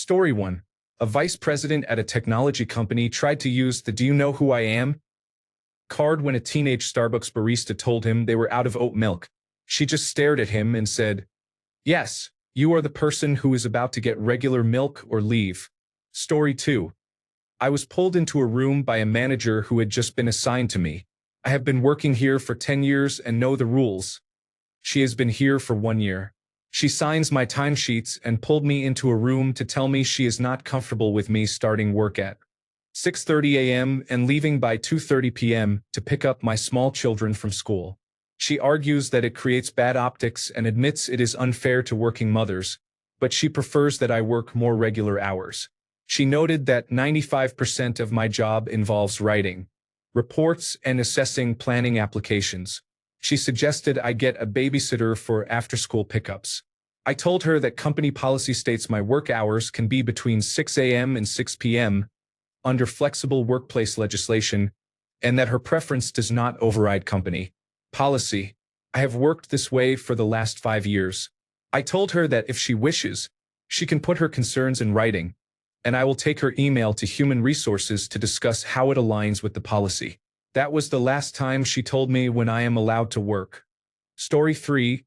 Story 1. A vice president at a technology company tried to use the "Do you know who I am?" card when a teenage Starbucks barista told him they were out of oat milk. She just stared at him and said, "Yes, you are the person who is about to get regular milk or leave." Story 2. I was pulled into a room by a manager who had just been assigned to me. I have been working here for 10 years and know the rules. She has been here for 1 year. She signs my timesheets and pulled me into a room to tell me she is not comfortable with me starting work at 6:30 a.m. and leaving by 2:30 p.m. to pick up my small children from school. She argues that it creates bad optics and admits it is unfair to working mothers, but she prefers that I work more regular hours. She noted that 95% of my job involves writing reports and assessing planning applications. She suggested I get a babysitter for after-school pickups. I told her that company policy states my work hours can be between 6 a.m. and 6 p.m. under flexible workplace legislation, and that her preference does not override company policy. I have worked this way for the last 5 years. I told her that if she wishes, she can put her concerns in writing, and I will take her email to Human Resources to discuss how it aligns with the policy. That was the last time she told me when I am allowed to work. Story 3.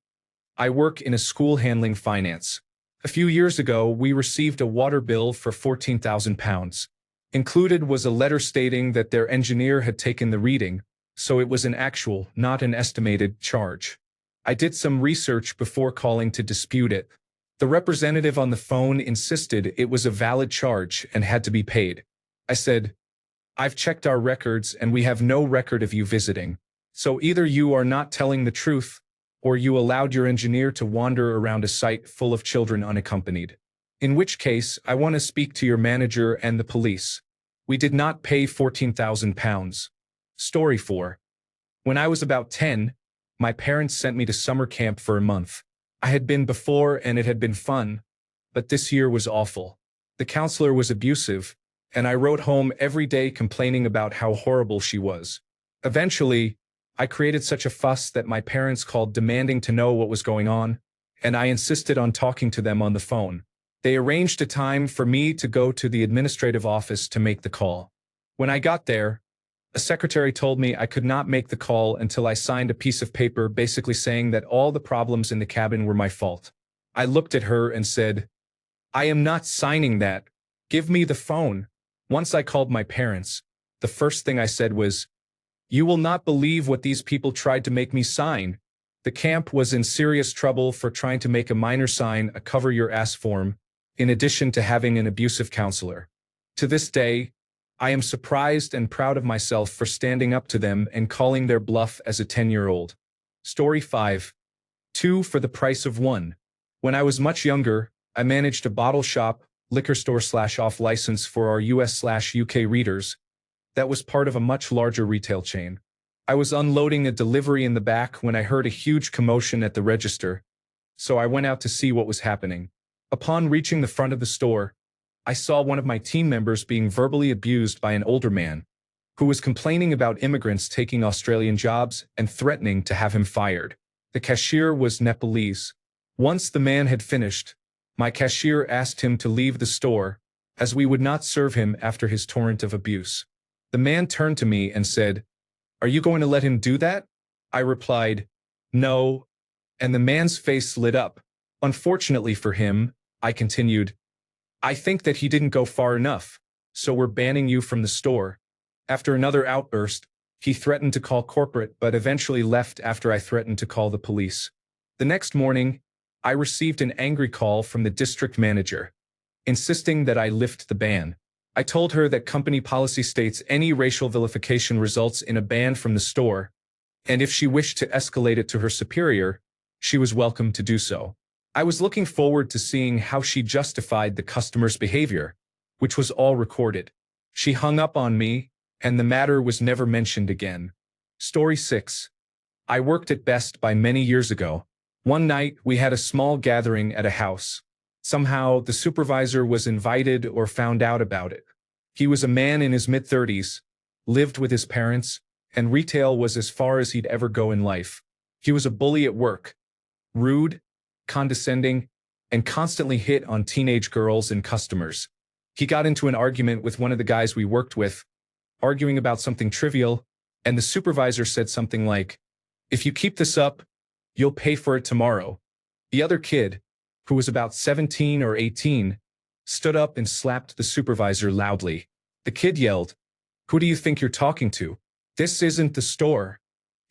I work in a school handling finance. A few years ago, we received a water bill for £14,000. Included was a letter stating that their engineer had taken the reading, so it was an actual, not an estimated, charge. I did some research before calling to dispute it. The representative on the phone insisted it was a valid charge and had to be paid. I said, "I've checked our records and we have no record of you visiting. So either you are not telling the truth, or you allowed your engineer to wander around a site full of children unaccompanied. In which case, I want to speak to your manager and the police. We did not pay £14,000. Story 4. When I was about 10, my parents sent me to summer camp for a month. I had been before and it had been fun, but this year was awful. The counselor was abusive, and I wrote home every day complaining about how horrible she was. Eventually, I created such a fuss that my parents called demanding to know what was going on, and I insisted on talking to them on the phone. They arranged a time for me to go to the administrative office to make the call. When I got there, a secretary told me I could not make the call until I signed a piece of paper basically saying that all the problems in the cabin were my fault. I looked at her and said, "I am not signing that. Give me the phone." Once I called my parents. The first thing I said was, "You will not believe what these people tried to make me sign." The camp was in serious trouble for trying to make a minor sign a cover your ass form, in addition to having an abusive counselor. To this day, I am surprised and proud of myself for standing up to them and calling their bluff as a 10-year-old. Story 5. 2 for the price of 1. When I was much younger, I managed a bottle shop, liquor store / off license for our US/UK readers. That was part of a much larger retail chain. I was unloading a delivery in the back when I heard a huge commotion at the register, so I went out to see what was happening. Upon reaching the front of the store, I saw one of my team members being verbally abused by an older man, who was complaining about immigrants taking Australian jobs and threatening to have him fired. The cashier was Nepalese. Once the man had finished, my cashier asked him to leave the store, as we would not serve him after his torrent of abuse. The man turned to me and said, "Are you going to let him do that?" I replied, "No," and the man's face lit up. "Unfortunately for him," I continued, "I think that he didn't go far enough, so we're banning you from the store." After another outburst, he threatened to call corporate but eventually left after I threatened to call the police. The next morning, I received an angry call from the district manager, insisting that I lift the ban. I told her that company policy states any racial vilification results in a ban from the store, and if she wished to escalate it to her superior, she was welcome to do so. I was looking forward to seeing how she justified the customer's behavior, which was all recorded. She hung up on me, and the matter was never mentioned again. Story 6. I worked at Best Buy many years ago. One night, we had a small gathering at a house. Somehow, the supervisor was invited or found out about it. He was a man in his mid-30s, lived with his parents, and retail was as far as he'd ever go in life. He was a bully at work, rude, condescending, and constantly hit on teenage girls and customers. He got into an argument with one of the guys we worked with, arguing about something trivial, and the supervisor said something like, "If you keep this up, you'll pay for it tomorrow." The other kid, who was about 17 or 18, stood up and slapped the supervisor loudly. The kid yelled, "Who do you think you're talking to? This isn't the store."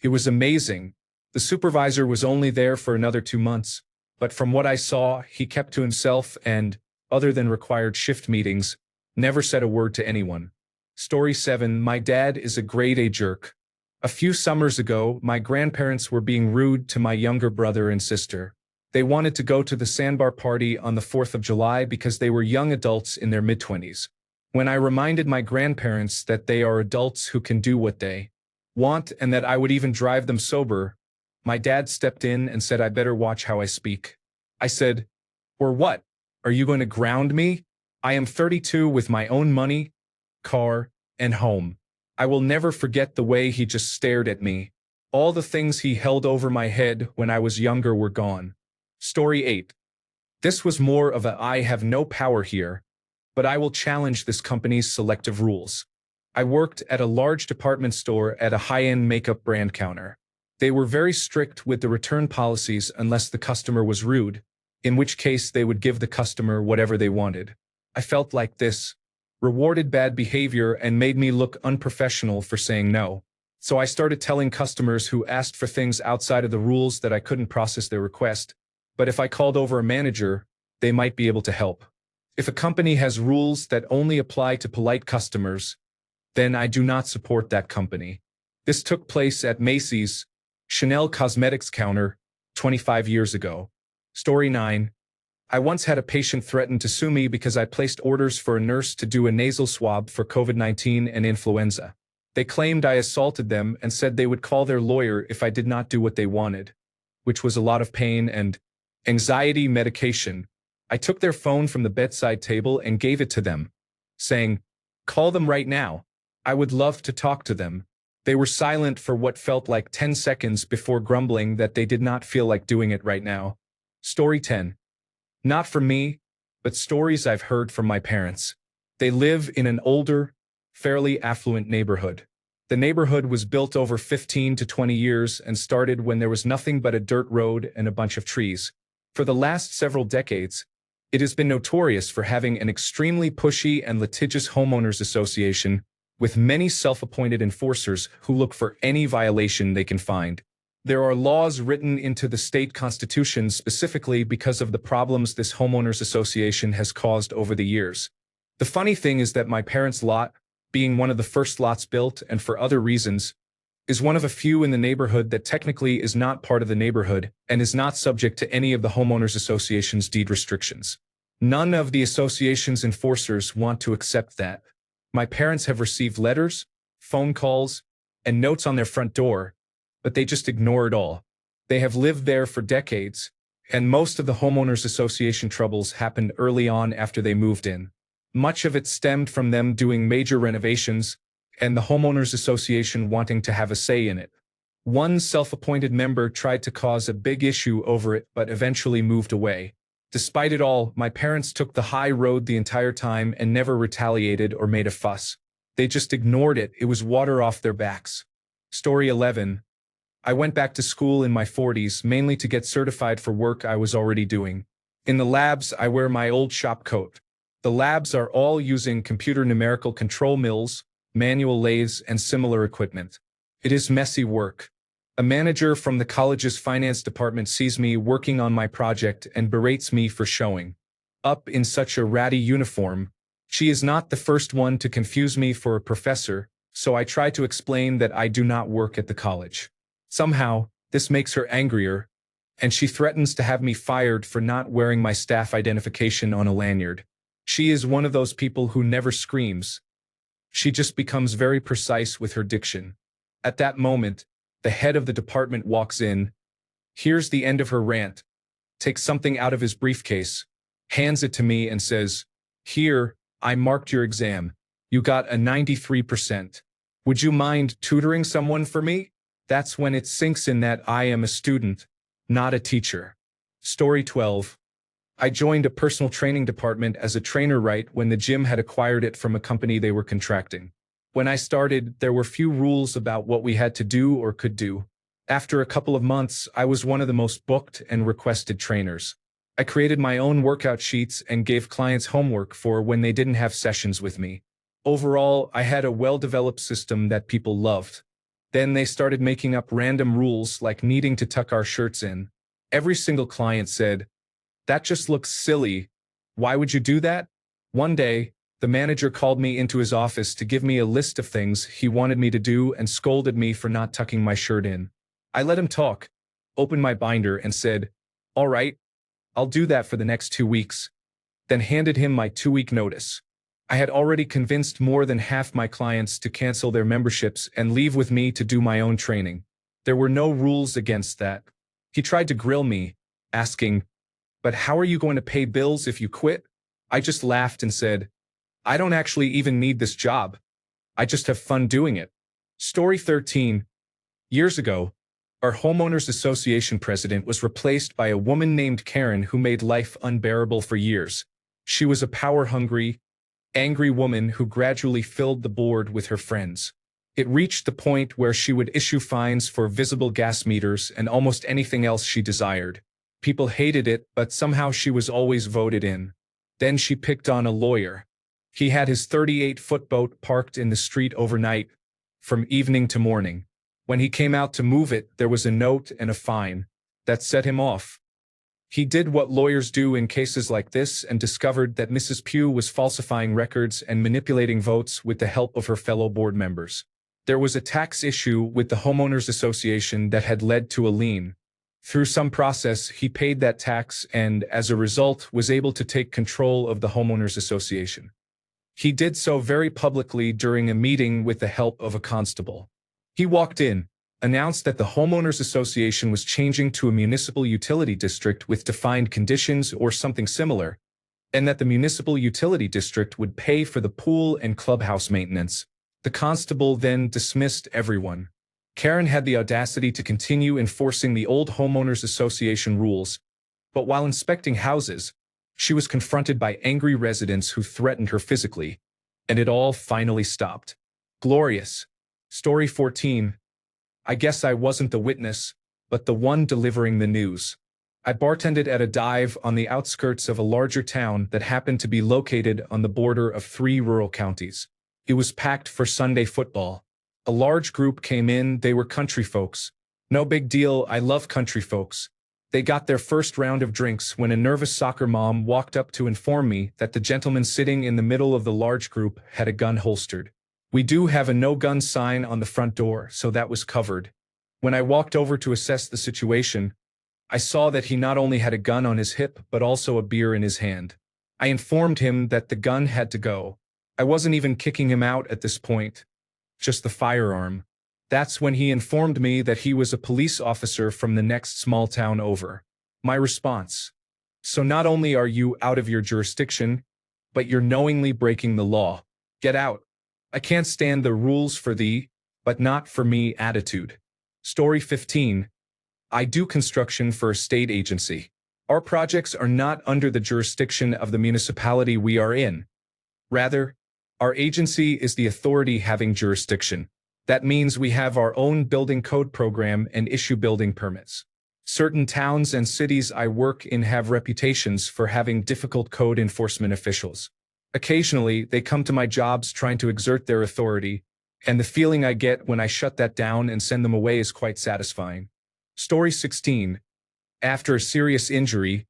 It was amazing. The supervisor was only there for another 2 months, but from what I saw, he kept to himself and, other than required shift meetings, never said a word to anyone. Story 7. My dad is a grade A jerk. A few summers ago, my grandparents were being rude to my younger brother and sister. They wanted to go to the sandbar party on the 4th of July because they were young adults in their mid-20s. When I reminded my grandparents that they are adults who can do what they want and that I would even drive them sober, my dad stepped in and said I better watch how I speak. I said, "Or what? Are you going to ground me? I am 32 with my own money, car, and home." I will never forget the way he just stared at me. All the things he held over my head when I was younger were gone. Story 8. This was more of a "I have no power here, but I will challenge this company's selective rules." I worked at a large department store at a high-end makeup brand counter. They were very strict with the return policies unless the customer was rude, in which case they would give the customer whatever they wanted. I felt like this rewarded bad behavior and made me look unprofessional for saying no. So I started telling customers who asked for things outside of the rules that I couldn't process their request, but if I called over a manager, they might be able to help. If a company has rules that only apply to polite customers, then I do not support that company. This took place at Macy's Chanel Cosmetics counter 25 years ago. Story 9. I once had a patient threaten to sue me because I placed orders for a nurse to do a nasal swab for COVID-19 and influenza. They claimed I assaulted them and said they would call their lawyer if I did not do what they wanted, which was a lot of pain and anxiety medication. I took their phone from the bedside table and gave it to them, saying, "Call them right now. I would love to talk to them." They were silent for what felt like 10 seconds before grumbling that they did not feel like doing it right now. Story 10. Not from me, but stories I've heard from my parents. They live in an older, fairly affluent neighborhood. The neighborhood was built over 15 to 20 years and started when there was nothing but a dirt road and a bunch of trees. For the last several decades, it has been notorious for having an extremely pushy and litigious homeowners association with many self-appointed enforcers who look for any violation they can find. There are laws written into the state constitution specifically because of the problems this homeowners association has caused over the years. The funny thing is that my parents' lot, being one of the first lots built and for other reasons, is one of a few in the neighborhood that technically is not part of the neighborhood and is not subject to any of the homeowners association's deed restrictions. None of the association's enforcers want to accept that. My parents have received letters, phone calls, and notes on their front door, but they just ignore it all. They have lived there for decades, and most of the homeowners association troubles happened early on after they moved in. Much of it stemmed from them doing major renovations, and the homeowners association wanting to have a say in it. One self-appointed member tried to cause a big issue over it but eventually moved away. Despite it all, my parents took the high road the entire time and never retaliated or made a fuss. They just ignored it. It was water off their backs. Story 11. I went back to school in my 40s mainly to get certified for work I was already doing. In the labs, I wear my old shop coat. The labs are all using computer numerical control mills, manual lathes, and similar equipment. It is messy work. A manager from the college's finance department sees me working on my project and berates me for showing up in such a ratty uniform. She is not the first one to confuse me for a professor, so I try to explain that I do not work at the college. Somehow, this makes her angrier, and she threatens to have me fired for not wearing my staff identification on a lanyard. She is one of those people who never screams. She just becomes very precise with her diction. At that moment, the head of the department walks in, hears the end of her rant, takes something out of his briefcase, hands it to me and says, "Here, I marked your exam. You got a 93%. Would you mind tutoring someone for me?" That's when it sinks in that I am a student, not a teacher. Story 12. I joined a personal training department as a trainer right when the gym had acquired it from a company they were contracting. When I started, there were few rules about what we had to do or could do. After a couple of months, I was one of the most booked and requested trainers. I created my own workout sheets and gave clients homework for when they didn't have sessions with me. Overall, I had a well-developed system that people loved. Then they started making up random rules like needing to tuck our shirts in. Every single client said, "That just looks silly. Why would you do that?" One day, the manager called me into his office to give me a list of things he wanted me to do and scolded me for not tucking my shirt in. I let him talk, opened my binder and said, "All right, I'll do that for the next 2 weeks." Then handed him my 2-week notice. I had already convinced more than half my clients to cancel their memberships and leave with me to do my own training. There were no rules against that. He tried to grill me, asking, "But how are you going to pay bills if you quit?" I just laughed and said, "I don't actually even need this job. I just have fun doing it." Story 13. Years ago, our homeowners association president was replaced by a woman named Karen who made life unbearable for years. She was a power-hungry, angry woman who gradually filled the board with her friends. It reached the point where she would issue fines for visible gas meters and almost anything else she desired. People hated it, but somehow she was always voted in. Then she picked on a lawyer. He had his 38-foot boat parked in the street overnight, from evening to morning. When he came out to move it, there was a note and a fine. That set him off. He did what lawyers do in cases like this and discovered that Mrs. Pugh was falsifying records and manipulating votes with the help of her fellow board members. There was a tax issue with the homeowners association that had led to a lien. Through some process, he paid that tax and, as a result, was able to take control of the homeowners association. He did so very publicly during a meeting with the help of a constable. He walked in, announced that the homeowners association was changing to a municipal utility district with defined conditions or something similar, and that the municipal utility district would pay for the pool and clubhouse maintenance. The constable then dismissed everyone. Karen had the audacity to continue enforcing the old homeowners association rules, but while inspecting houses, she was confronted by angry residents who threatened her physically, and it all finally stopped. Glorious. Story 14. I guess I wasn't the witness, but the one delivering the news. I bartended at a dive on the outskirts of a larger town that happened to be located on the border of 3 rural counties. It was packed for Sunday football. A large group came in. They were country folks. No big deal, I love country folks. They got their first round of drinks when a nervous soccer mom walked up to inform me that the gentleman sitting in the middle of the large group had a gun holstered. We do have a no-gun sign on the front door, so that was covered. When I walked over to assess the situation, I saw that he not only had a gun on his hip but also a beer in his hand. I informed him that the gun had to go. I wasn't even kicking him out at this point, just the firearm. That's when he informed me that he was a police officer from the next small town over. My response: "So not only are you out of your jurisdiction, but you're knowingly breaking the law. Get out. I can't stand the rules for thee, but not for me attitude." Story 15. I do construction for a state agency. Our projects are not under the jurisdiction of the municipality we are in. Rather, our agency is the authority having jurisdiction. That means we have our own building code program and issue building permits. Certain towns and cities I work in have reputations for having difficult code enforcement officials. Occasionally, they come to my jobs trying to exert their authority, and the feeling I get when I shut that down and send them away is quite satisfying. Story 16. After a serious injury,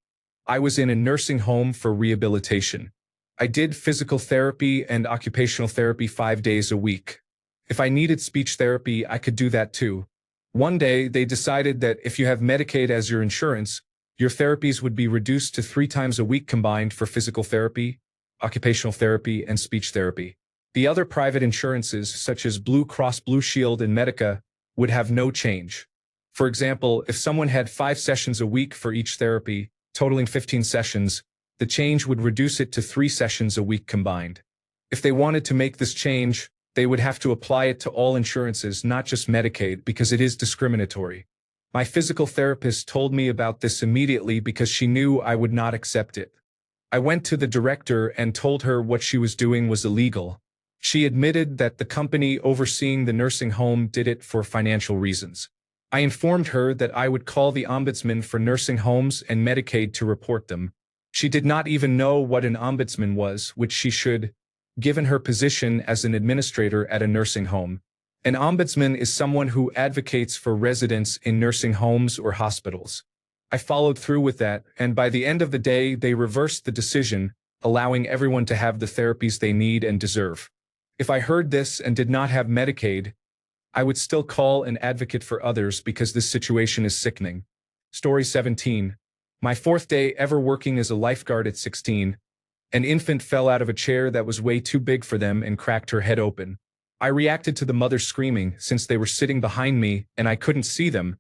I was in a nursing home for rehabilitation. I did physical therapy and occupational therapy 5 days a week. If I needed speech therapy, I could do that too. One day, they decided that if you have Medicaid as your insurance, your therapies would be reduced to 3 times a week combined for physical therapy, occupational therapy, and speech therapy. The other private insurances, such as Blue Cross Blue Shield and Medica, would have no change. For example, if someone had 5 sessions a week for each therapy, totaling 15 sessions, the change would reduce it to 3 sessions a week combined. If they wanted to make this change, they would have to apply it to all insurances, not just Medicaid, because it is discriminatory. My physical therapist told me about this immediately because she knew I would not accept it. I went to the director and told her what she was doing was illegal. She admitted that the company overseeing the nursing home did it for financial reasons. I informed her that I would call the ombudsman for nursing homes and Medicaid to report them. She did not even know what an ombudsman was, which she should, given her position as an administrator at a nursing home. An ombudsman is someone who advocates for residents in nursing homes or hospitals. I followed through with that, and by the end of the day, they reversed the decision, allowing everyone to have the therapies they need and deserve. If I heard this and did not have Medicaid, I would still call and advocate for others because this situation is sickening. Story 17. My fourth day ever working as a lifeguard at 16. An infant fell out of a chair that was way too big for them and cracked her head open. I reacted to the mother screaming since they were sitting behind me and I couldn't see them,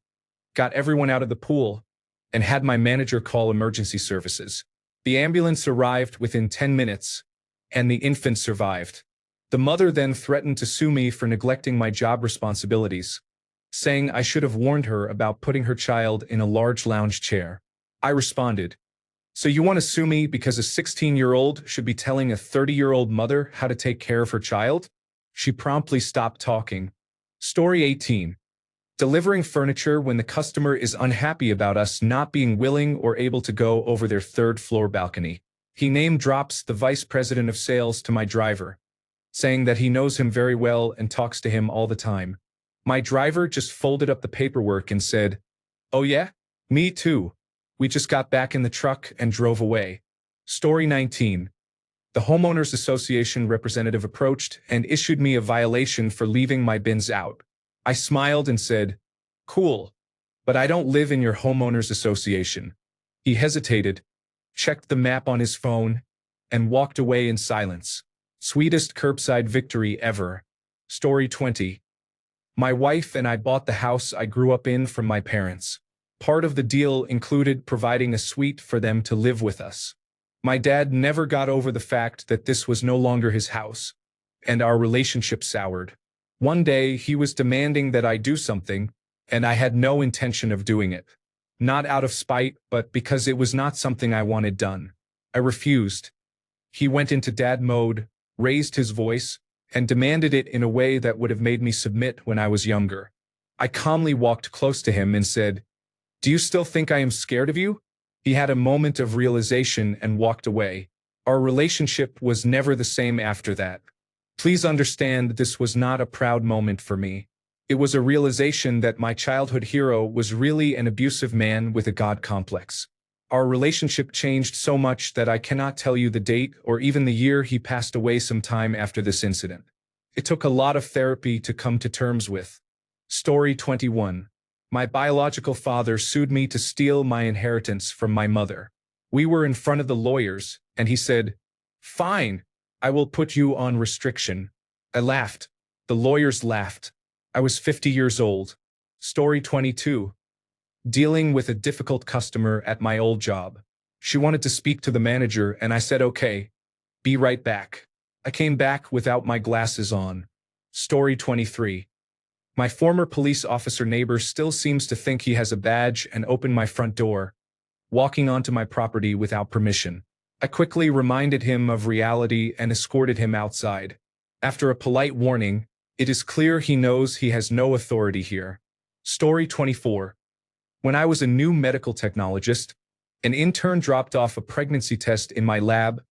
got everyone out of the pool, and had my manager call emergency services. The ambulance arrived within 10 minutes, and the infant survived. The mother then threatened to sue me for neglecting my job responsibilities, saying I should have warned her about putting her child in a large lounge chair. I responded, "So you want to sue me because a 16-year-old should be telling a 30-year-old mother how to take care of her child?" She promptly stopped talking. Story 18. Delivering furniture when the customer is unhappy about us not being willing or able to go over their third-floor balcony. He name drops the vice president of sales to my driver, saying that he knows him very well and talks to him all the time. My driver just folded up the paperwork and said, "Oh yeah? Me too. We just got back in the truck and drove away." Story 19. The homeowners association representative approached and issued me a violation for leaving my bins out. I smiled and said, "Cool, but I don't live in your homeowners association." He hesitated, checked the map on his phone, and walked away in silence. Sweetest curbside victory ever. Story 20. My wife and I bought the house I grew up in from my parents. Part of the deal included providing a suite for them to live with us. My dad never got over the fact that this was no longer his house, and our relationship soured. One day, he was demanding that I do something, and I had no intention of doing it. Not out of spite, but because it was not something I wanted done. I refused. He went into dad mode, raised his voice, and demanded it in a way that would have made me submit when I was younger. I calmly walked close to him and said, "Do you still think I am scared of you?" He had a moment of realization and walked away. Our relationship was never the same after that. Please understand this was not a proud moment for me. It was a realization that my childhood hero was really an abusive man with a God complex. Our relationship changed so much that I cannot tell you the date or even the year he passed away some time after this incident. It took a lot of therapy to come to terms with. Story 21. My biological father sued me to steal my inheritance from my mother. We were in front of the lawyers, and he said, "Fine, I will put you on restriction." I laughed. The lawyers laughed. I was 50 years old. Story 22. Dealing with a difficult customer at my old job. She wanted to speak to the manager, and I said, "Okay, be right back." I came back without my glasses on. Story 23. My former police officer neighbor still seems to think he has a badge and opened my front door, walking onto my property without permission. I quickly reminded him of reality and escorted him outside. After a polite warning, it is clear he knows he has no authority here. Story 24. When I was a new medical technologist, an intern dropped off a pregnancy test in my lab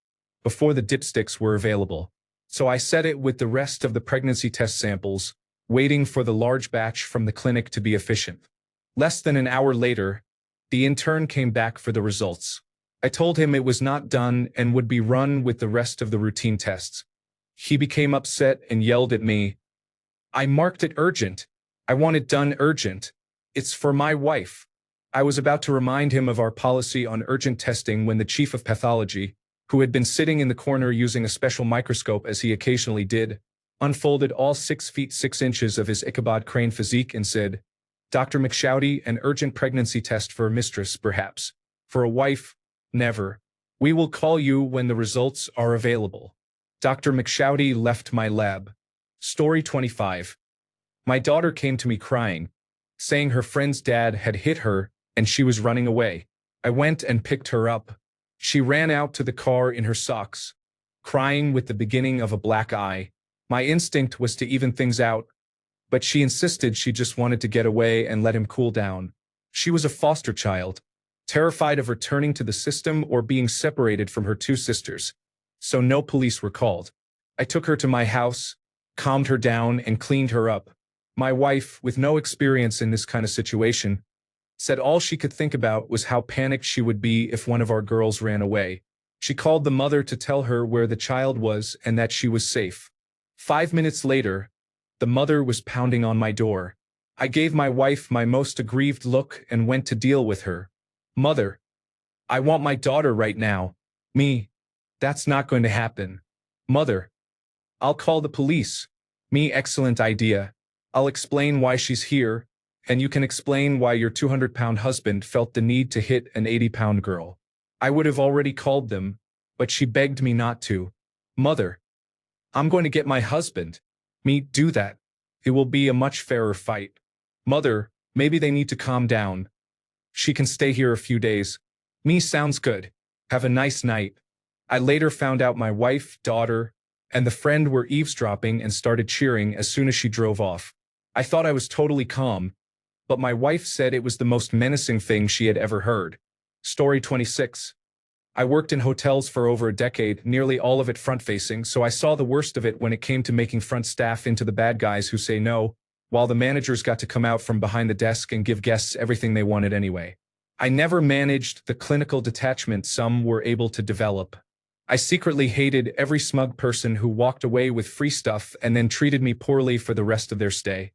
before the dipsticks were available. So I set it with the rest of the pregnancy test samples, waiting for the large batch from the clinic to be efficient. Less than an hour later, the intern came back for the results. I told him it was not done and would be run with the rest of the routine tests. He became upset and yelled at me, "I marked it urgent. I want it done urgent. It's for my wife." I was about to remind him of our policy on urgent testing when the chief of pathology, who had been sitting in the corner using a special microscope as he occasionally did, unfolded all 6 feet 6 inches of his Ichabod Crane physique and said, "Dr. McShouty, an urgent pregnancy test for a mistress, perhaps. For a wife, never. We will call you when the results are available." Dr. McShouty left my lab. Story 25. My daughter came to me crying, saying her friend's dad had hit her and she was running away. I went and picked her up. She ran out to the car in her socks, crying with the beginning of a black eye. My instinct was to even things out, but she insisted she just wanted to get away and let him cool down. She was a foster child, terrified of returning to the system or being separated from her two sisters, so no police were called. I took her to my house, calmed her down, and cleaned her up. My wife, with no experience in this kind of situation, said all she could think about was how panicked she would be if one of our girls ran away. She called the mother to tell her where the child was and that she was safe. 5 minutes later, the mother was pounding on my door. I gave my wife my most aggrieved look and went to deal with her. Mother, I want my daughter right now. Me, that's not going to happen. Mother, I'll call the police. Me, excellent idea. I'll explain why she's here, and you can explain why your 200-pound husband felt the need to hit an 80-pound girl. I would have already called them, but she begged me not to. Mother, I'm going to get my husband. Me, do that. It will be a much fairer fight. Mother, maybe they need to calm down. She can stay here a few days. Me, sounds good. Have a nice night. I later found out my wife, daughter, and the friend were eavesdropping and started cheering as soon as she drove off. I thought I was totally calm, but my wife said it was the most menacing thing she had ever heard. Story 26. I worked in hotels for over a decade, nearly all of it front-facing, so I saw the worst of it when it came to making front staff into the bad guys who say no, while the managers got to come out from behind the desk and give guests everything they wanted anyway. I never managed the clinical detachment some were able to develop. I secretly hated every smug person who walked away with free stuff and then treated me poorly for the rest of their stay.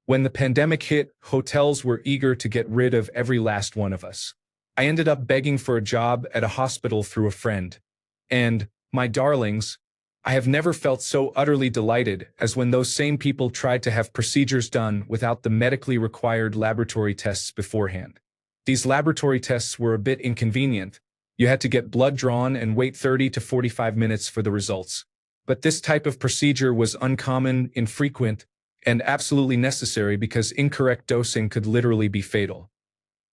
When the pandemic hit, hotels were eager to get rid of every last one of us. I ended up begging for a job at a hospital through a friend. And, my darlings, I have never felt so utterly delighted as when those same people tried to have procedures done without the medically required laboratory tests beforehand. These laboratory tests were a bit inconvenient. You had to get blood drawn and wait 30 to 45 minutes for the results. But this type of procedure was uncommon, infrequent, and absolutely necessary because incorrect dosing could literally be fatal.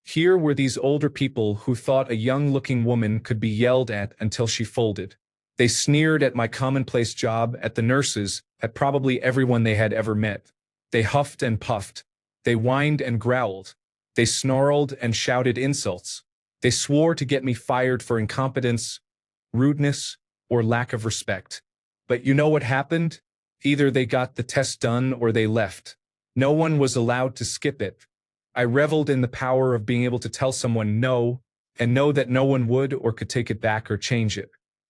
Here were these older people who thought a young-looking woman could be yelled at until she folded. They sneered at my commonplace job, at the nurses, at probably everyone they had ever met. They huffed and puffed. They whined and growled. They snarled and shouted insults. They swore to get me fired for incompetence, rudeness, or lack of respect. But you know what happened? Either they got the test done or they left. No one was allowed to skip it. I reveled in the power of being able to tell someone no, and know that no one would or could take it back or change it.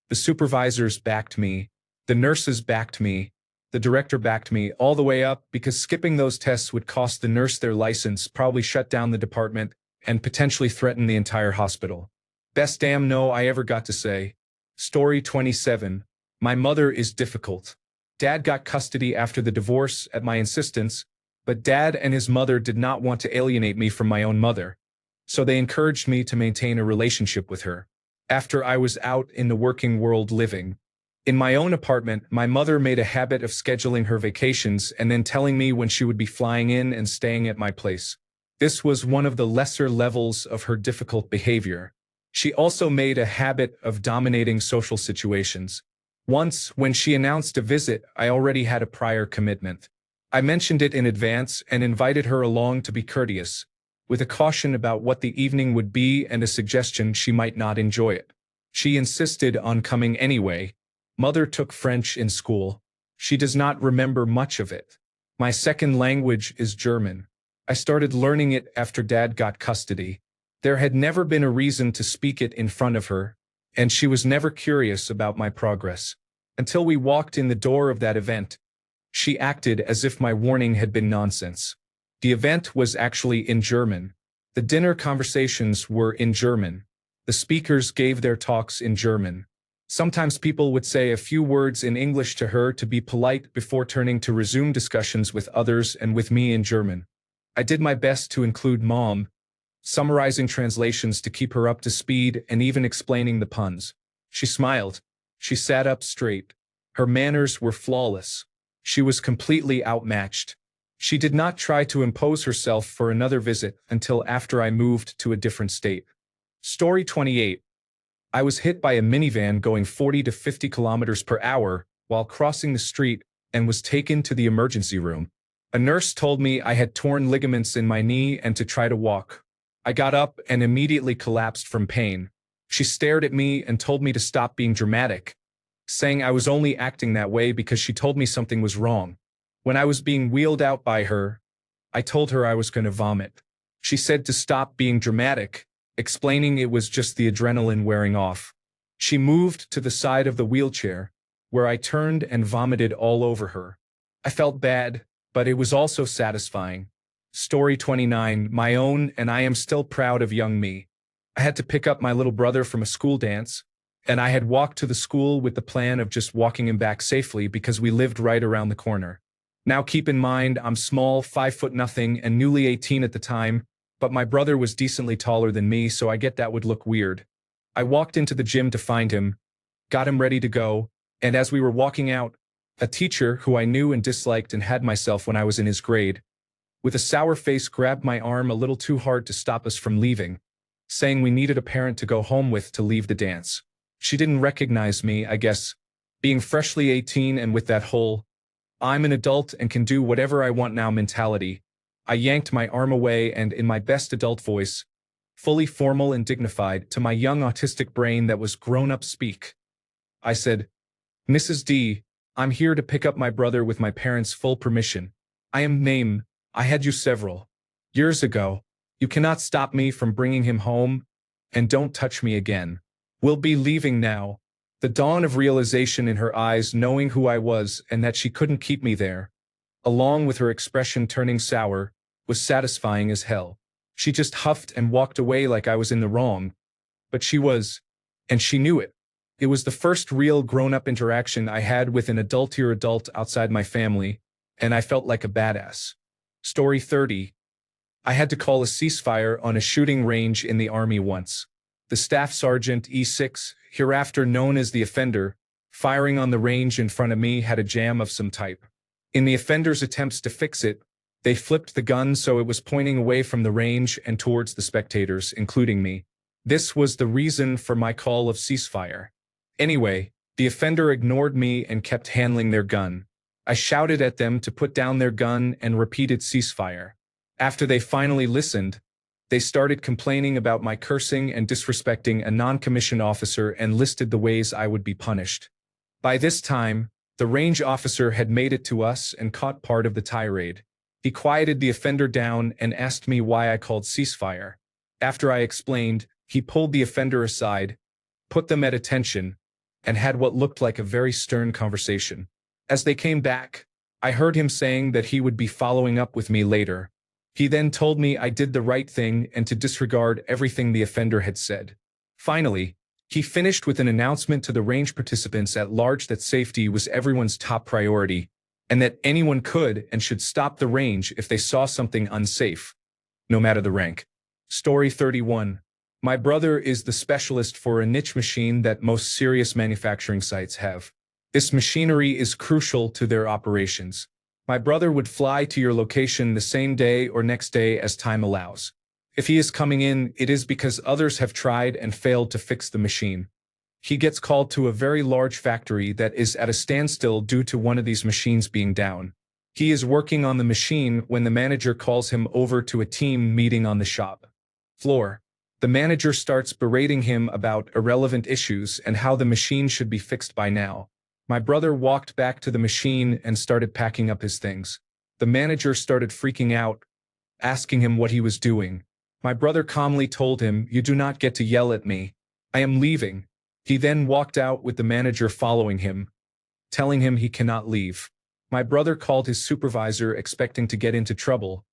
The supervisors backed me. The nurses backed me. The director backed me all the way up because skipping those tests would cost the nurse their license, probably shut down the department, and potentially threaten the entire hospital. Best damn no I ever got to say. Story 27. My mother is difficult. Dad got custody after the divorce at my insistence, but Dad and his mother did not want to alienate me from my own mother, so they encouraged me to maintain a relationship with her. After I was out in the working world living in my own apartment, my mother made a habit of scheduling her vacations and then telling me when she would be flying in and staying at my place. This was one of the lesser levels of her difficult behavior. She also made a habit of dominating social situations. Once, when she announced a visit, I already had a prior commitment. I mentioned it in advance and invited her along to be courteous, with a caution about what the evening would be and a suggestion she might not enjoy it. She insisted on coming anyway. Mother took French in school. She does not remember much of it. My second language is German. I started learning it after Dad got custody. There had never been a reason to speak it in front of her, and she was never curious about my progress. Until we walked in the door of that event, she acted as if my warning had been nonsense. The event was actually in German. The dinner conversations were in German. The speakers gave their talks in German. Sometimes people would say a few words in English to her to be polite before turning to resume discussions with others and with me in German. I did my best to include Mom, summarizing translations to keep her up to speed and even explaining the puns. She smiled. She sat up straight. Her manners were flawless. She was completely outmatched. She did not try to impose herself for another visit until after I moved to a different state. Story 28. I was hit by a minivan going 40 to 50 kilometers per hour while crossing the street and was taken to the emergency room. A nurse told me I had torn ligaments in my knee and to try to walk. I got up and immediately collapsed from pain. She stared at me and told me to stop being dramatic, saying I was only acting that way because she told me something was wrong. When I was being wheeled out by her, I told her I was going to vomit. She said to stop being dramatic, explaining it was just the adrenaline wearing off. She moved to the side of the wheelchair, where I turned and vomited all over her. I felt bad, but it was also satisfying. Story 29, my own, and I am still proud of young me. I had to pick up my little brother from a school dance, and I had walked to the school with the plan of just walking him back safely because we lived right around the corner. Now keep in mind, I'm small, 5'0" and newly 18 at the time, but my brother was decently taller than me, so I get that would look weird. I walked into the gym to find him, got him ready to go, and as we were walking out, a teacher who I knew and disliked and had myself when I was in his grade, with a sour face grabbed my arm a little too hard to stop us from leaving, saying we needed a parent to go home with to leave the dance. She didn't recognize me, I guess, being freshly 18 and with that whole, I'm an adult and can do whatever I want now mentality. I yanked my arm away and, in my best adult voice, fully formal and dignified to my young autistic brain that was grown-up speak, I said, Mrs. D, I'm here to pick up my brother with my parents' full permission. I am Name. I had you several years ago. You cannot stop me from bringing him home, and don't touch me again. We'll be leaving now. The dawn of realization in her eyes, knowing who I was and that she couldn't keep me there, along with her expression turning sour, was satisfying as hell. She just huffed and walked away like I was in the wrong. But she was, and she knew it. It was the first real grown-up interaction I had with an adultier adult outside my family, and I felt like a badass. Story 30. I had to call a ceasefire on a shooting range in the Army once. The staff sergeant E6, hereafter known as the offender, firing on the range in front of me had a jam of some type. In the offender's attempts to fix it, they flipped the gun so it was pointing away from the range and towards the spectators, including me. This was the reason for my call of ceasefire. Anyway, the offender ignored me and kept handling their gun. I shouted at them to put down their gun and repeated ceasefire. After they finally listened, they started complaining about my cursing and disrespecting a non-commissioned officer and listed the ways I would be punished. By this time, the range officer had made it to us and caught part of the tirade. He quieted the offender down and asked me why I called ceasefire. After I explained, he pulled the offender aside, put them at attention, and had what looked like a very stern conversation. As they came back, I heard him saying that he would be following up with me later. He then told me I did the right thing and to disregard everything the offender had said. Finally, he finished with an announcement to the range participants at large that safety was everyone's top priority, and that anyone could and should stop the range if they saw something unsafe, no matter the rank. Story 31. My brother is the specialist for a niche machine that most serious manufacturing sites have. This machinery is crucial to their operations. My brother would fly to your location the same day or next day as time allows. If he is coming in, it is because others have tried and failed to fix the machine. He gets called to a very large factory that is at a standstill due to one of these machines being down. He is working on the machine when the manager calls him over to a team meeting on the shop floor. The manager starts berating him about irrelevant issues and how the machine should be fixed by now. My brother walked back to the machine and started packing up his things. The manager started freaking out, asking him what he was doing. My brother calmly told him, "You do not get to yell at me. I am leaving." He then walked out with the manager following him, telling him he cannot leave. My brother called his supervisor expecting to get into trouble,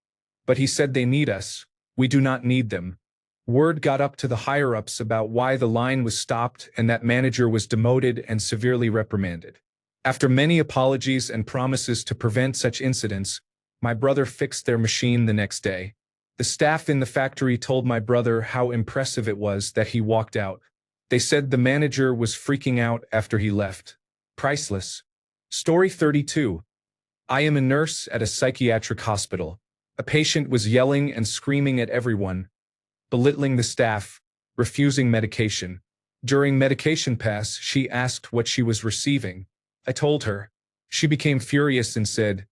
but he said they need us. We do not need them. Word got up to the higher-ups about why the line was stopped and that manager was demoted and severely reprimanded. After many apologies and promises to prevent such incidents, my brother fixed their machine the next day. The staff in the factory told my brother how impressive it was that he walked out. They said the manager was freaking out after he left. Priceless. Story 32. I am a nurse at a psychiatric hospital. A patient was yelling and screaming at everyone, belittling the staff, refusing medication. During medication pass, she asked what she was receiving. I told her. She became furious and said,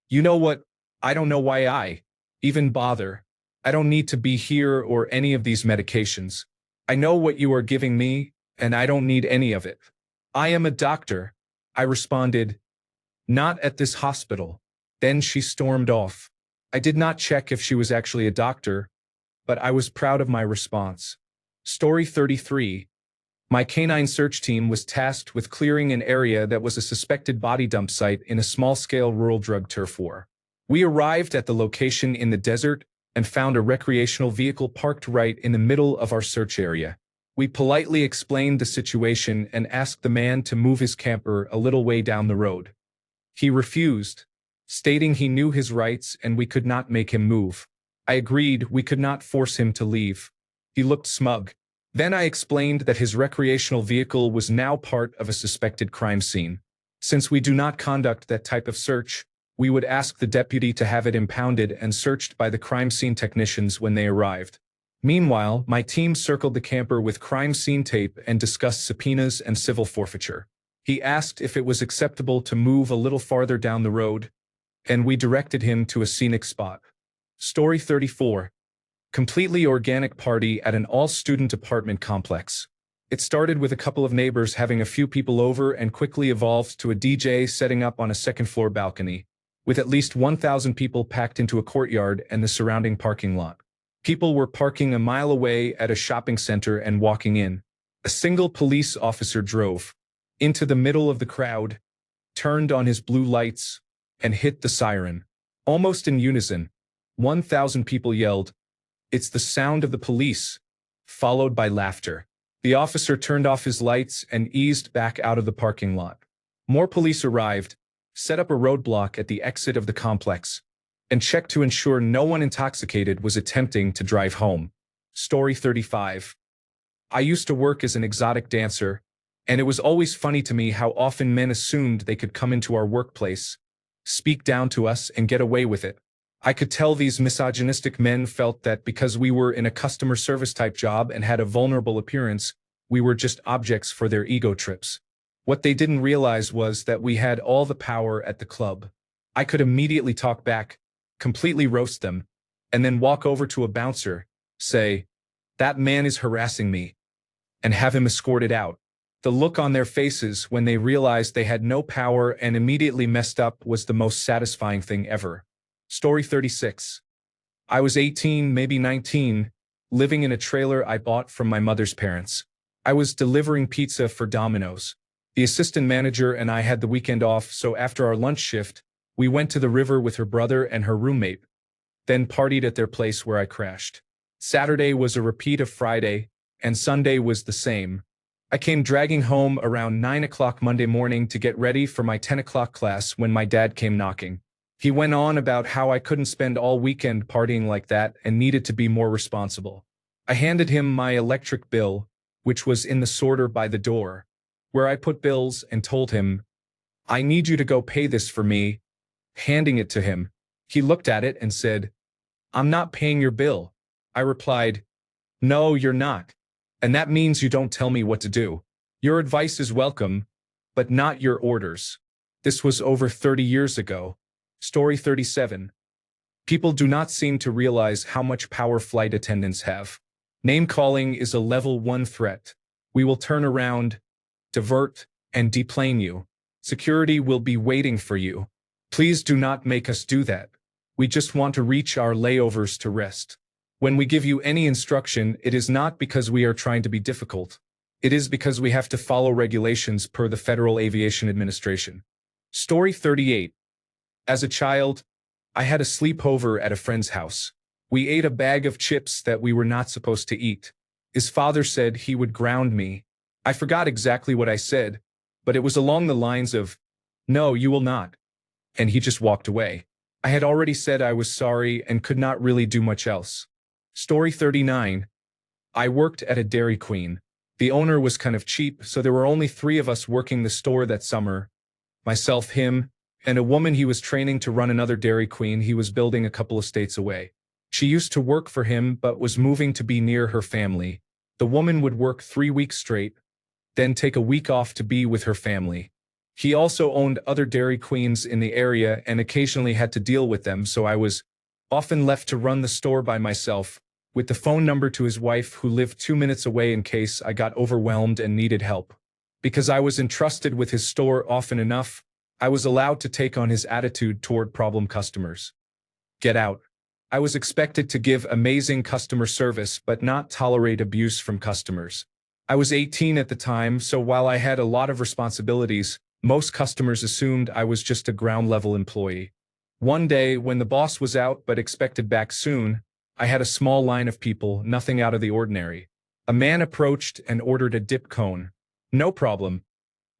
"You know what? I don't know why I even bother. I don't need to be here or any of these medications. I know what you are giving me, and I don't need any of it. I am a doctor." I responded, "Not at this hospital." Then she stormed off. I did not check if she was actually a doctor, but I was proud of my response. Story 33. My canine search team was tasked with clearing an area that was a suspected body dump site in a small-scale rural drug turf war. We arrived at the location in the desert and found a recreational vehicle parked right in the middle of our search area. We politely explained the situation and asked the man to move his camper a little way down the road. He refused, stating he knew his rights and we could not make him move. I agreed we could not force him to leave. He looked smug. Then I explained that his recreational vehicle was now part of a suspected crime scene. Since we do not conduct that type of search, we would ask the deputy to have it impounded and searched by the crime scene technicians when they arrived. Meanwhile, my team circled the camper with crime scene tape and discussed subpoenas and civil forfeiture. He asked if it was acceptable to move a little farther down the road, and we directed him to a scenic spot. Story 34. Completely organic party at an all-student apartment complex. It started with a couple of neighbors having a few people over and quickly evolved to a DJ setting up on a second-floor balcony, with at least 1,000 people packed into a courtyard and the surrounding parking lot. People were parking a mile away at a shopping center and walking in. A single police officer drove into the middle of the crowd, turned on his blue lights, and hit the siren. Almost in unison, 1,000 people yelled, "It's the sound of the police," followed by laughter. The officer turned off his lights and eased back out of the parking lot. More police arrived, set up a roadblock at the exit of the complex, and checked to ensure no one intoxicated was attempting to drive home. Story 35. I used to work as an exotic dancer, and it was always funny to me how often men assumed they could come into our workplace, speak down to us, and get away with it. I could tell these misogynistic men felt that because we were in a customer service type job and had a vulnerable appearance, we were just objects for their ego trips. What they didn't realize was that we had all the power at the club. I could immediately talk back, completely roast them, and then walk over to a bouncer, say, "That man is harassing me," and have him escorted out. The look on their faces when they realized they had no power and immediately messed up was the most satisfying thing ever. Story 36. I was 18, maybe 19, living in a trailer I bought from my mother's parents. I was delivering pizza for Domino's. The assistant manager and I had the weekend off, so after our lunch shift, we went to the river with her brother and her roommate, then partied at their place where I crashed. Saturday was a repeat of Friday, and Sunday was the same. I came dragging home around 9 o'clock Monday morning to get ready for my 10 o'clock class when my dad came knocking. He went on about how I couldn't spend all weekend partying like that and needed to be more responsible. I handed him my electric bill, which was in the sorter by the door, where I put bills, and told him, "I need you to go pay this for me," handing it to him. He looked at it and said, "I'm not paying your bill." I replied, "No, you're not. And that means you don't tell me what to do. Your advice is welcome, but not your orders." This was over 30 years ago. Story 37. People do not seem to realize how much power flight attendants have. Name-calling is a level 1 threat. We will turn around, divert, and deplane you. Security will be waiting for you. Please do not make us do that. We just want to reach our layovers to rest. When we give you any instruction, it is not because we are trying to be difficult. It is because we have to follow regulations per the Federal Aviation Administration. Story 38. As a child, I had a sleepover at a friend's house. We ate a bag of chips that we were not supposed to eat. His father said he would ground me. I forgot exactly what I said, but it was along the lines of, "No, you will not." And he just walked away. I had already said I was sorry and could not really do much else. Story 39. I worked at a Dairy Queen. The owner was kind of cheap, so there were only 3 of us working the store that summer. Myself, him, and a woman he was training to run another Dairy Queen he was building a couple of states away. She used to work for him but was moving to be near her family. The woman would work 3 weeks straight, then take a week off to be with her family. He also owned other Dairy Queens in the area and occasionally had to deal with them, so I was often left to run the store by myself, with the phone number to his wife who lived 2 minutes away in case I got overwhelmed and needed help. Because I was entrusted with his store often enough, I was allowed to take on his attitude toward problem customers. Get out. I was expected to give amazing customer service but not tolerate abuse from customers. I was 18 at the time, so while I had a lot of responsibilities, most customers assumed I was just a ground-level employee. One day, when the boss was out but expected back soon, I had a small line of people, nothing out of the ordinary. A man approached and ordered a dip cone. No problem.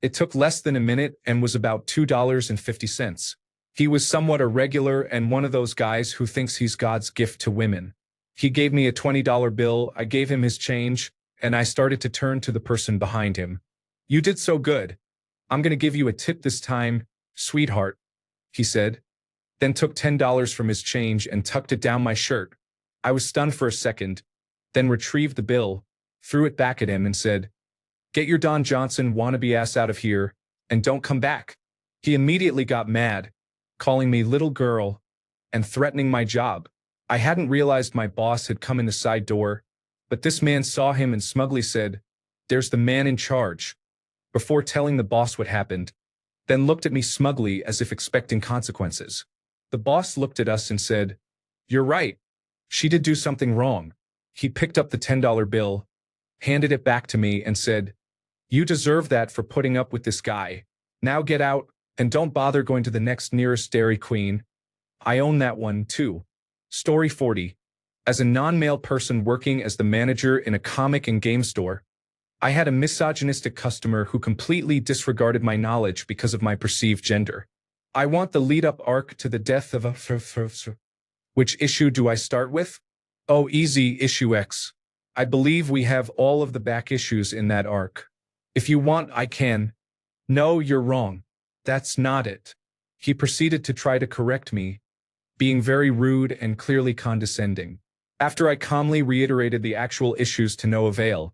It took less than a minute and was about $2.50. He was somewhat irregular and one of those guys who thinks he's God's gift to women. He gave me a $20 bill, I gave him his change, and I started to turn to the person behind him. "You did so good. I'm going to give you a tip this time, sweetheart," he said, then took $10 from his change and tucked it down my shirt. I was stunned for a second, then retrieved the bill, threw it back at him and said, "Get your Don Johnson wannabe ass out of here, and don't come back." He immediately got mad, calling me little girl, and threatening my job. I hadn't realized my boss had come in the side door, but this man saw him and smugly said, "There's the man in charge," before telling the boss what happened, then looked at me smugly as if expecting consequences. The boss looked at us and said, "You're right. She did do something wrong." He picked up the $10 bill, handed it back to me and said, "You deserve that for putting up with this guy. Now get out, and don't bother going to the next nearest Dairy Queen. I own that one, too." Story 40. As a non-male person working as the manager in a comic and game store, I had a misogynistic customer who completely disregarded my knowledge because of my perceived gender. I want the lead-up arc to the death of a... Which issue do I start with? Oh, easy, issue X. I believe we have all of the back issues in that arc. If you want, I can. No, you're wrong. That's not it. He proceeded to try to correct me, being very rude and clearly condescending. After I calmly reiterated the actual issues to no avail,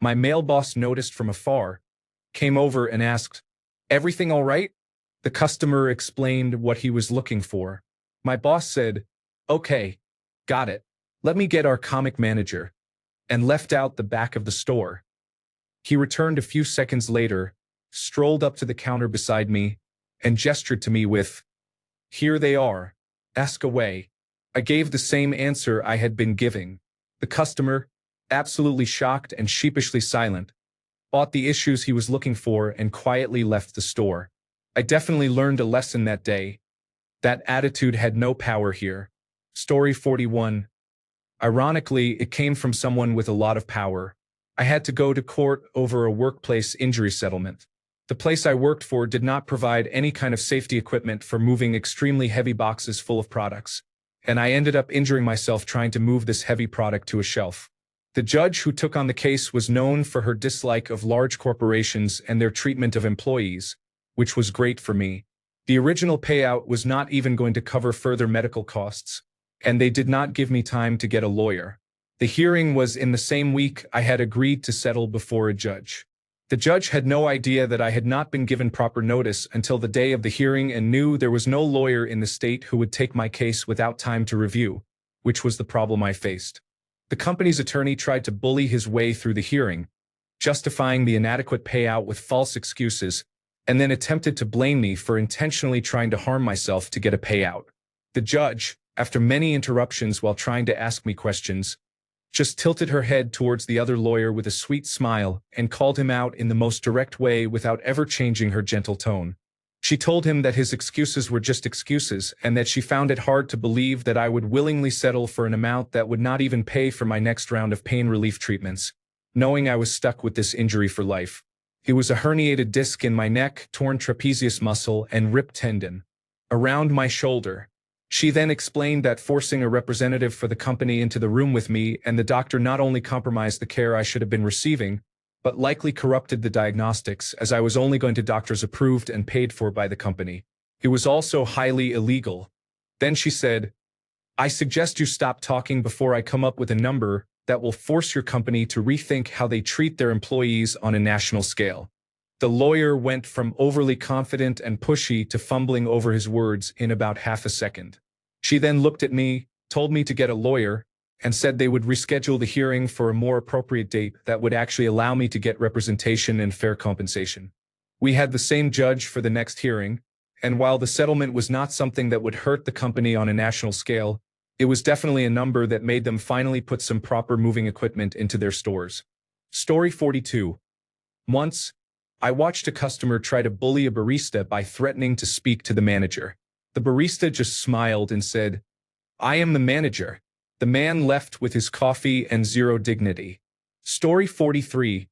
my male boss noticed from afar, came over and asked, "Everything all right?" The customer explained what he was looking for. My boss said, "Okay, got it. Let me get our comic manager," and left out the back of the store. He returned a few seconds later, strolled up to the counter beside me, and gestured to me with, "Here they are. Ask away." I gave the same answer I had been giving. The customer, absolutely shocked and sheepishly silent, bought the issues he was looking for and quietly left the store. I definitely learned a lesson that day. That attitude had no power here. Story 41. Ironically, it came from someone with a lot of power. I had to go to court over a workplace injury settlement. The place I worked for did not provide any kind of safety equipment for moving extremely heavy boxes full of products, and I ended up injuring myself trying to move this heavy product to a shelf. The judge who took on the case was known for her dislike of large corporations and their treatment of employees, which was great for me. The original payout was not even going to cover further medical costs, and they did not give me time to get a lawyer. The hearing was in the same week I had agreed to settle before a judge. The judge had no idea that I had not been given proper notice until the day of the hearing and knew there was no lawyer in the state who would take my case without time to review, which was the problem I faced. The company's attorney tried to bully his way through the hearing, justifying the inadequate payout with false excuses, and then attempted to blame me for intentionally trying to harm myself to get a payout. The judge, after many interruptions while trying to ask me questions, just tilted her head towards the other lawyer with a sweet smile and called him out in the most direct way without ever changing her gentle tone. She told him that his excuses were just excuses and that she found it hard to believe that I would willingly settle for an amount that would not even pay for my next round of pain relief treatments, knowing I was stuck with this injury for life. It was a herniated disc in my neck, torn trapezius muscle, and ripped tendon around my shoulder. She then explained that forcing a representative for the company into the room with me and the doctor not only compromised the care I should have been receiving, but likely corrupted the diagnostics as I was only going to doctors approved and paid for by the company. It was also highly illegal. Then she said, I suggest you stop talking before I come up with a number that will force your company to rethink how they treat their employees on a national scale. The lawyer went from overly confident and pushy to fumbling over his words in about half a second. She then looked at me, told me to get a lawyer, and said they would reschedule the hearing for a more appropriate date that would actually allow me to get representation and fair compensation. We had the same judge for the next hearing, and while the settlement was not something that would hurt the company on a national scale, it was definitely a number that made them finally put some proper moving equipment into their stores. Story 42. Once, I watched a customer try to bully a barista by threatening to speak to the manager. The barista just smiled and said, I am the manager. The man left with his coffee and zero dignity. Story 43.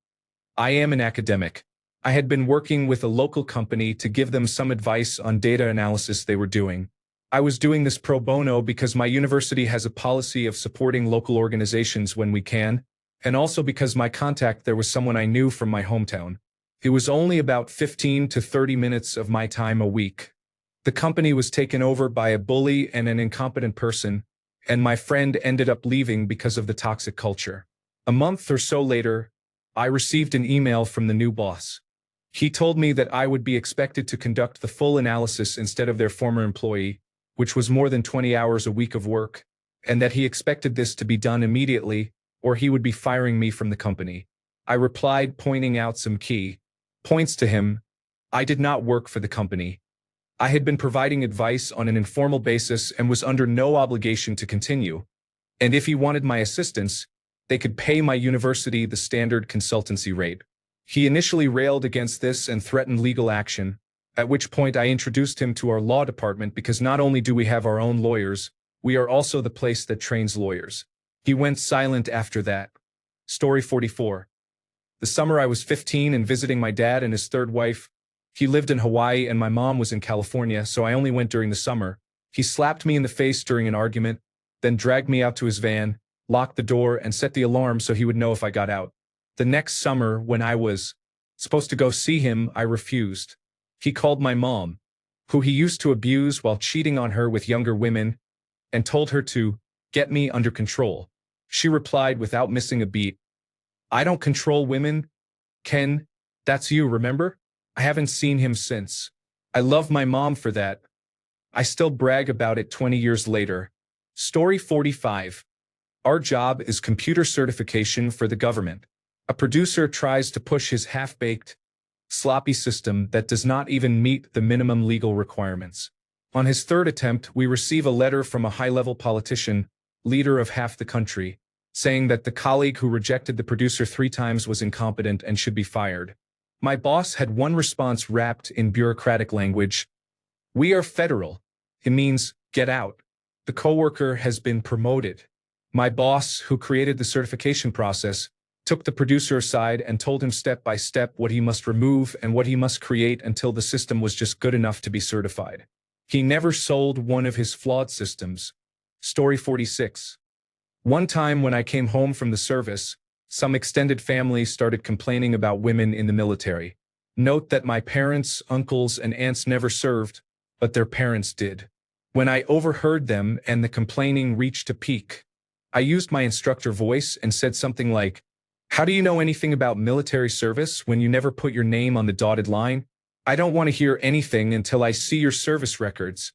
I am an academic. I had been working with a local company to give them some advice on data analysis they were doing. I was doing this pro bono because my university has a policy of supporting local organizations when we can, and also because my contact there was someone I knew from my hometown. It was only about 15 to 30 minutes of my time a week. The company was taken over by a bully and an incompetent person, and my friend ended up leaving because of the toxic culture. A month or so later, I received an email from the new boss. He told me that I would be expected to conduct the full analysis instead of their former employee, which was more than 20 hours a week of work, and that he expected this to be done immediately, or he would be firing me from the company. I replied, pointing out some key points to him. I did not work for the company. I had been providing advice on an informal basis and was under no obligation to continue. And if he wanted my assistance, they could pay my university the standard consultancy rate. He initially railed against this and threatened legal action, at which point I introduced him to our law department because not only do we have our own lawyers, we are also the place that trains lawyers. He went silent after that. Story 44. The summer I was 15 and visiting my dad and his third wife. He lived in Hawaii and my mom was in California, so I only went during the summer. He slapped me in the face during an argument, then dragged me out to his van, locked the door, and set the alarm so he would know if I got out. The next summer, when I was supposed to go see him, I refused. He called my mom, who he used to abuse while cheating on her with younger women, and told her to get me under control. She replied without missing a beat, I don't control women. Ken, that's you, remember? I haven't seen him since. I love my mom for that. I still brag about it 20 years later. Story 45. Our job is computer certification for the government. A producer tries to push his half-baked, sloppy system that does not even meet the minimum legal requirements. On his third attempt, we receive a letter from a high-level politician, leader of half the country, saying that the colleague who rejected the producer 3 times was incompetent and should be fired. My boss had one response wrapped in bureaucratic language. We are federal. It means, get out. The coworker has been promoted. My boss, who created the certification process, took the producer aside and told him step by step what he must remove and what he must create until the system was just good enough to be certified. He never sold one of his flawed systems. Story 46. One time when I came home from the service, some extended family started complaining about women in the military. Note that my parents, uncles, and aunts never served, but their parents did. When I overheard them and the complaining reached a peak, I used my instructor voice and said something like, how do you know anything about military service when you never put your name on the dotted line? I don't want to hear anything until I see your service records.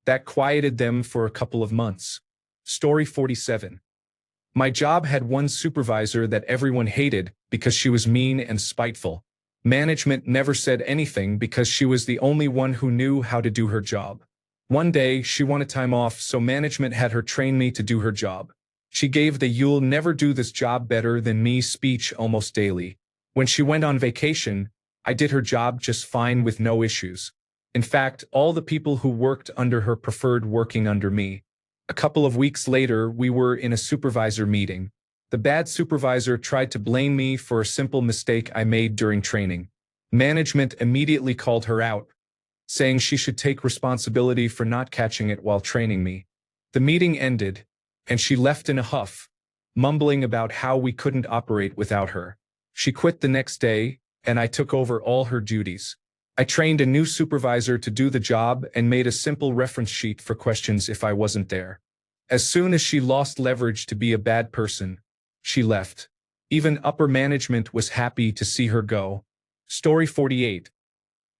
That quieted them for a couple of months. Story 47. My job had one supervisor that everyone hated because she was mean and spiteful. Management never said anything because she was the only one who knew how to do her job. One day, she wanted time off, so management had her train me to do her job. She gave the "you'll never do this job better than me" speech almost daily. When she went on vacation, I did her job just fine with no issues. In fact, all the people who worked under her preferred working under me. A couple of weeks later, we were in a supervisor meeting. The bad supervisor tried to blame me for a simple mistake I made during training. Management immediately called her out, saying she should take responsibility for not catching it while training me. The meeting ended, and she left in a huff, mumbling about how we couldn't operate without her. She quit the next day, and I took over all her duties. I trained a new supervisor to do the job and made a simple reference sheet for questions if I wasn't there. As soon as she lost leverage to be a bad person, she left. Even upper management was happy to see her go. Story 48.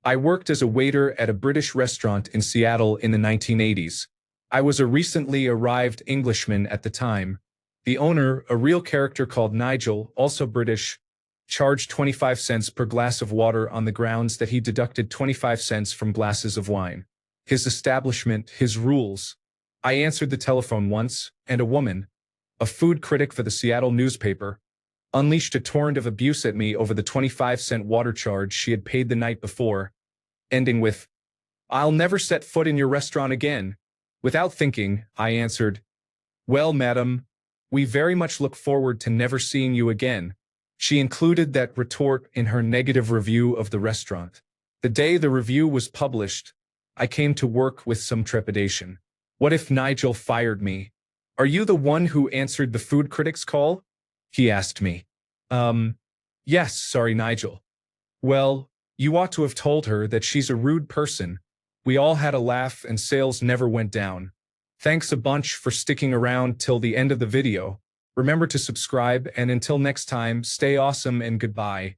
I worked as a waiter at a British restaurant in Seattle in the 1980s. I was a recently arrived Englishman at the time. The owner, a real character called Nigel, also British, charged 25 cents per glass of water on the grounds that he deducted 25 cents from glasses of wine. His establishment, his rules. I answered the telephone once, and a woman, a food critic for the Seattle newspaper, unleashed a torrent of abuse at me over the 25-cent water charge she had paid the night before, ending with, "I'll never set foot in your restaurant again." Without thinking, I answered, "Well, madam, we very much look forward to never seeing you again." She included that retort in her negative review of the restaurant. The day the review was published, I came to work with some trepidation. What if Nigel fired me? "Are you the one who answered the food critic's call?" he asked me. Yes, sorry, Nigel. "Well, you ought to have told her that she's a rude person." We all had a laugh and sales never went down. Thanks a bunch for sticking around till the end of the video. Remember to subscribe, and until next time, stay awesome and goodbye.